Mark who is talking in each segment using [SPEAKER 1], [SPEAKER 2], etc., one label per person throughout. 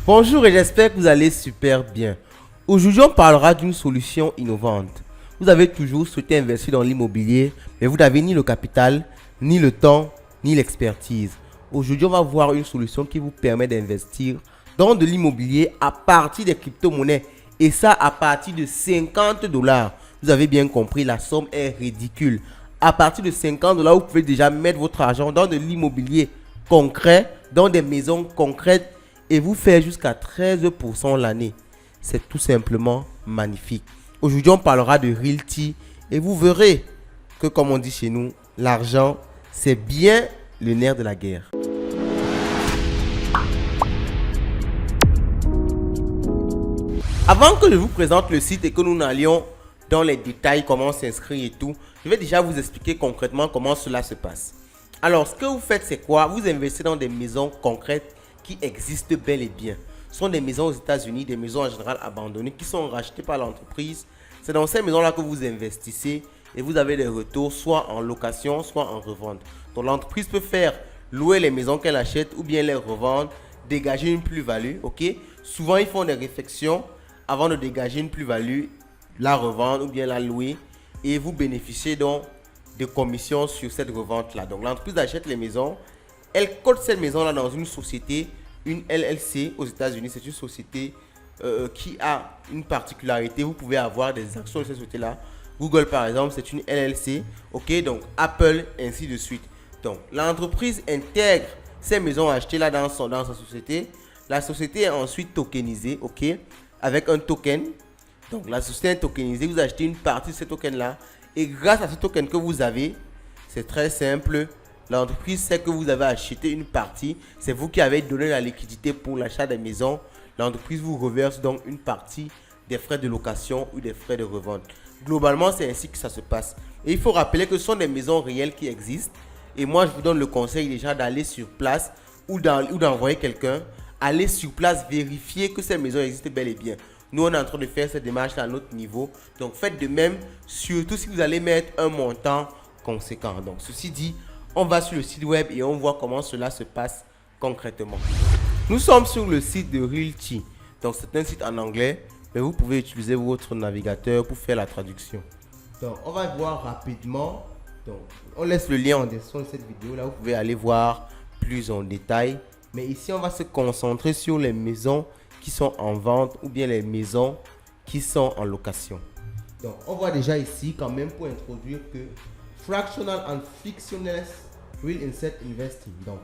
[SPEAKER 1] Bonjour et j'espère que vous allez super bien. Aujourd'hui, on parlera d'une solution innovante. Vous avez toujours souhaité investir dans l'immobilier, mais vous n'avez ni le capital, ni le temps, ni l'expertise. Aujourd'hui, on va voir une solution qui vous permet d'investir dans de l'immobilier à partir des crypto-monnaies. Et ça, à partir de 50 dollars. Vous avez bien compris, la somme est ridicule. À partir de 50 dollars, vous pouvez déjà mettre votre argent dans de l'immobilier concret, dans des maisons concrètes et vous faire jusqu'à 13% l'année. C'est tout simplement magnifique. Aujourd'hui, on parlera de Realty et vous verrez que, comme on dit chez nous, l'argent, c'est bien le nerf de la guerre. Avant que je vous présente le site et que nous n'allions dans les détails, comment s'inscrire et tout, je vais déjà vous expliquer concrètement comment cela se passe. Alors, ce que vous faites, c'est quoi? Vous investissez dans des maisons concrètes qui existent bel et bien. Ce sont des maisons aux États-Unis, des maisons en général abandonnées qui sont rachetées par l'entreprise. C'est dans ces maisons-là que vous investissez et vous avez des retours soit en location, soit en revente. Donc, l'entreprise peut faire louer les maisons qu'elle achète ou bien les revendre, dégager une plus-value. Ok? Souvent, ils font des réflexions avant de dégager une plus-value, la revendre ou bien la louer et vous bénéficiez donc de commissions sur cette revente-là. Donc, l'entreprise achète les maisons. Elle cote cette maison-là dans une société, une LLC aux États-Unis. C'est une société qui a une particularité. Vous pouvez avoir des actions de cette société-là. Google, par exemple, c'est une LLC. Ok, donc Apple, ainsi de suite. Donc, l'entreprise intègre ces maisons achetées-là dans sa société. La société est ensuite tokenisée, ok, avec un token. Donc, la société est tokenisée. Vous achetez une partie de ce token-là. Et grâce à ce token que vous avez, c'est très simple. L'entreprise sait que vous avez acheté une partie. C'est vous qui avez donné la liquidité pour l'achat des maisons. L'entreprise vous reverse donc une partie des frais de location ou des frais de revente. Globalement, c'est ainsi que ça se passe. Et il faut rappeler que ce sont des maisons réelles qui existent. Et moi, je vous donne le conseil déjà d'aller sur place ou d'envoyer quelqu'un. Aller sur place, vérifier que ces maisons existent bel et bien. Nous, on est en train de faire cette démarche à notre niveau. Donc, faites de même, surtout si vous allez mettre un montant conséquent. Donc, ceci dit, on va sur le site web et on voit comment cela se passe concrètement. Nous sommes sur le site de Realty. Donc, c'est un site en anglais, mais vous pouvez utiliser votre navigateur pour faire la traduction. Donc, on va voir rapidement. Donc, on laisse le lien en description de cette vidéo. Là, vous pouvez aller voir plus en détail. Mais ici, on va se concentrer sur les maisons qui sont en vente ou bien les maisons qui sont en location. Donc, on voit déjà ici quand même pour introduire que Fractional and Fictional Real Estate Investing. Donc,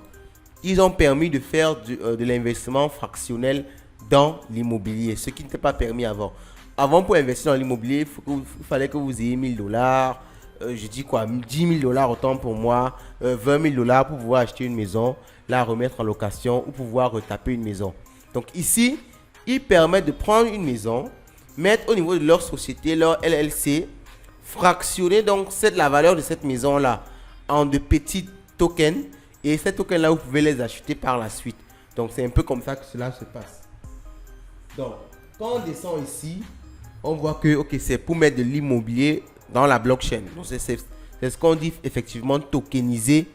[SPEAKER 1] ils ont permis de faire de l'investissement fractionnel dans l'immobilier, ce qui n'était pas permis avant. Avant, pour investir dans l'immobilier, il fallait que vous ayez 1000 dollars. Je dis quoi, 10 000 dollars autant pour moi, 20 000 dollars pour pouvoir acheter une maison, la remettre en location ou pouvoir retaper une maison. Donc ici, ils permettent de prendre une maison, mettre au niveau de leur société, leur LLC, fractionner donc la valeur de cette maison-là en de petits tokens. Et ces tokens-là, vous pouvez les acheter par la suite. Donc c'est un peu comme ça que cela se passe. Donc, quand on descend ici, on voit que c'est pour mettre de l'immobilier dans la blockchain. Donc c'est ce qu'on dit effectivement tokeniser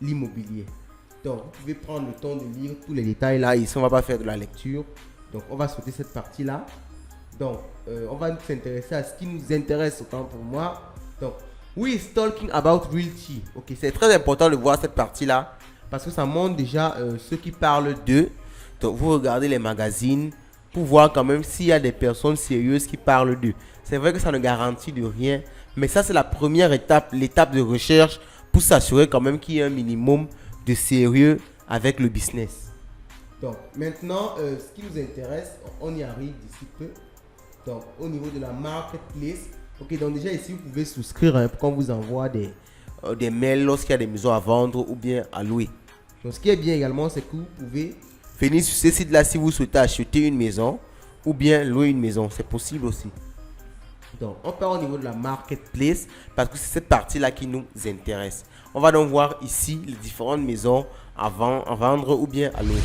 [SPEAKER 1] l'immobilier. Donc vous pouvez prendre le temps de lire tous les détails là. Ici on va pas faire de la lecture. Donc on va sauter cette partie là. Donc on va s'intéresser à ce qui nous intéresse autant pour moi. Donc we is talking about Realty. Ok, c'est très important de voir cette partie là parce que ça montre déjà ceux qui parlent d'eux. Donc vous regardez les magazines pour voir quand même s'il y a des personnes sérieuses qui parlent d'eux. C'est vrai que ça ne garantit de rien, mais ça c'est la première étape, l'étape de recherche pour s'assurer quand même qu'il y a un minimum de sérieux avec le business. Donc maintenant, ce qui nous intéresse, on y arrive d'ici peu. Donc au niveau de la marketplace, ok, donc déjà ici vous pouvez souscrire pour qu'on vous envoie des mails lorsqu'il y a des maisons à vendre ou bien à louer. Donc ce qui est bien également, c'est que vous pouvez venir sur ce site là si vous souhaitez acheter une maison ou bien louer une maison, c'est possible aussi. Donc on part au niveau de la marketplace parce que c'est cette partie là qui nous intéresse. On va donc voir ici les différentes maisons à vendre ou bien à louer.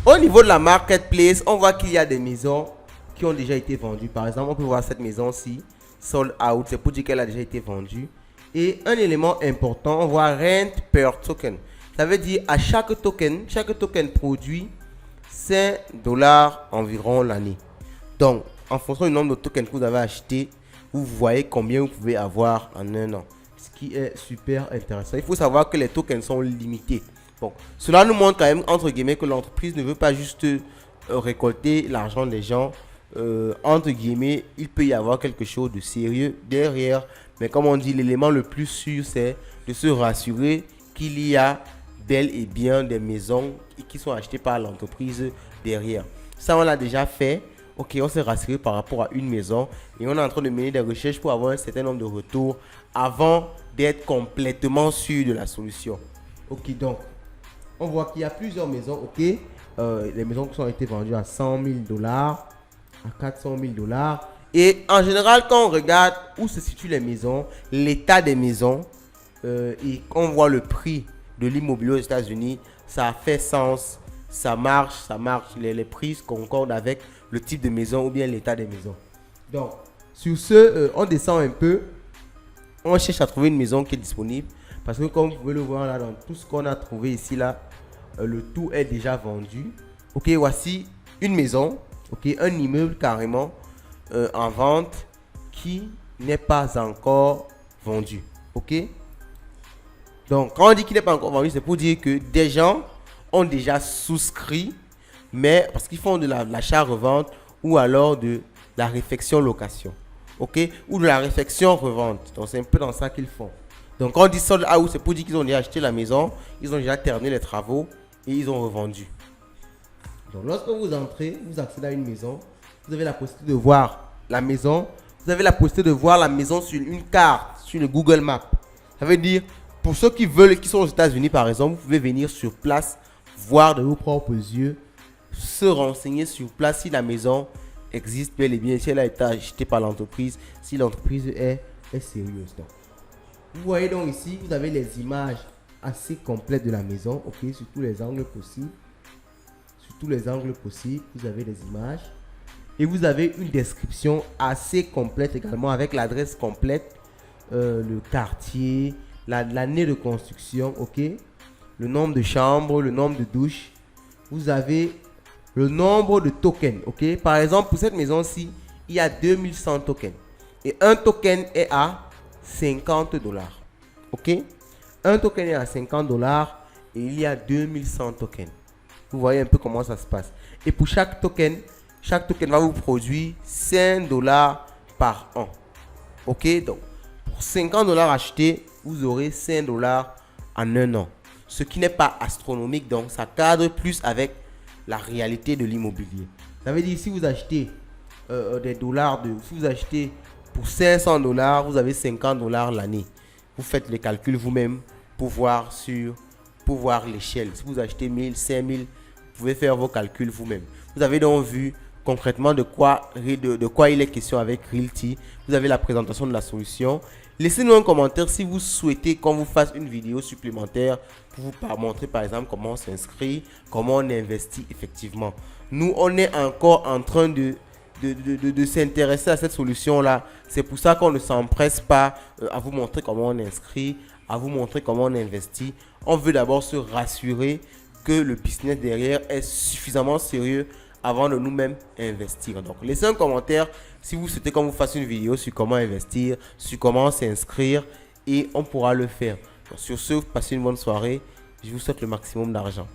[SPEAKER 1] Au niveau de la marketplace, on voit qu'il y a des maisons qui ont déjà été vendues. Par exemple, on peut voir cette maison-ci, sold out, c'est pour dire qu'elle a déjà été vendue. Et un élément important, on voit rent per token. Ça veut dire à chaque token produit $5 environ l'année. Donc, en fonction du nombre de tokens que vous avez acheté, vous voyez combien vous pouvez avoir en un an. Ce qui est super intéressant. Il faut savoir que les tokens sont limités. Bon, cela nous montre quand même, entre guillemets, que l'entreprise ne veut pas juste récolter l'argent des gens. Entre guillemets, il peut y avoir quelque chose de sérieux derrière. Mais comme on dit, l'élément le plus sûr, c'est de se rassurer qu'il y a bel et bien des maisons qui sont achetées par l'entreprise derrière. Ça, on l'a déjà fait. Ok, on s'est rassuré par rapport à une maison et on est en train de mener des recherches pour avoir un certain nombre de retours avant d'être complètement sûr de la solution. Ok, donc, on voit qu'il y a plusieurs maisons. Ok, les maisons qui ont été vendues à $100,000, à $400,000. Et en général, quand on regarde où se situent les maisons, l'état des maisons, et qu'on voit le prix de l'immobilier aux États-Unis, ça fait sens, ça marche, les prix concordent avec le type de maison ou bien l'état des maisons. Donc, sur ce, on descend un peu, on cherche à trouver une maison qui est disponible, parce que comme vous pouvez le voir là, dans tout ce qu'on a trouvé ici là, le tout est déjà vendu. Ok, voici une maison, ok, un immeuble carrément en vente qui n'est pas encore vendu. Ok. Donc, quand on dit qu'il n'est pas encore vendu, c'est pour dire que des gens ont déjà souscrit, mais parce qu'ils font de l'achat-revente ou alors de la réfection-location. Ok? Ou de la réfection-revente. Donc, c'est un peu dans ça qu'ils font. Donc, quand on dit sold out, c'est pour dire qu'ils ont déjà acheté la maison, ils ont déjà terminé les travaux et ils ont revendu. Donc, lorsque vous entrez, vous accédez à une maison, vous avez la possibilité de voir la maison. Vous avez la possibilité de voir la maison sur une carte, sur le Google Maps. Ça veut dire, pour ceux qui sont aux États-Unis par exemple, vous pouvez venir sur place, voir de vos propres yeux, se renseigner sur place si la maison existe bel et bien, si elle a été achetée par l'entreprise, si l'entreprise est sérieuse. Donc, vous voyez donc ici, vous avez les images assez complètes de la maison, ok, sur tous les angles possibles. Sur tous les angles possibles, vous avez les images. Et vous avez une description assez complète également avec l'adresse complète, le quartier, l'année de construction, ok, le nombre de chambres, le nombre de douches. Vous avez le nombre de tokens, ok. Par exemple, pour cette maison-ci, il y a 2100 tokens. Et un token est à $50, ok. Un token est à $50 et il y a 2100 tokens. Vous voyez un peu comment ça se passe. Et pour chaque token va vous produire $5 par an. Ok, donc pour $50 achetés, vous aurez $5 en un an. Ce qui n'est pas astronomique, donc ça cadre plus avec la réalité de l'immobilier. Ça veut dire si vous achetez si vous achetez pour $500, vous avez $50 l'année. Vous faites les calculs vous-même pour voir l'échelle. Si vous achetez 1000, 5000, vous pouvez faire vos calculs vous-même. Vous avez donc vu concrètement de quoi il est question avec Realty. Vous avez la présentation de la solution. Laissez-nous un commentaire si vous souhaitez qu'on vous fasse une vidéo supplémentaire pour vous montrer par exemple comment on s'inscrit, comment on investit effectivement. Nous, on est encore en train de s'intéresser à cette solution-là. C'est pour ça qu'on ne s'empresse pas à vous montrer comment on inscrit, à vous montrer comment on investit. On veut d'abord se rassurer que le business derrière est suffisamment sérieux avant de nous-mêmes investir. Donc, laissez un commentaire si vous souhaitez qu'on vous fasse une vidéo sur comment investir, sur comment s'inscrire et on pourra le faire. Donc, sur ce, passez une bonne soirée. Je vous souhaite le maximum d'argent.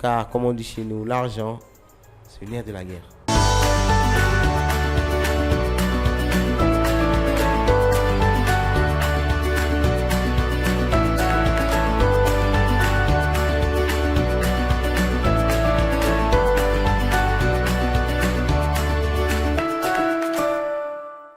[SPEAKER 1] Car, comme on dit chez nous, l'argent, c'est le nerf de la guerre.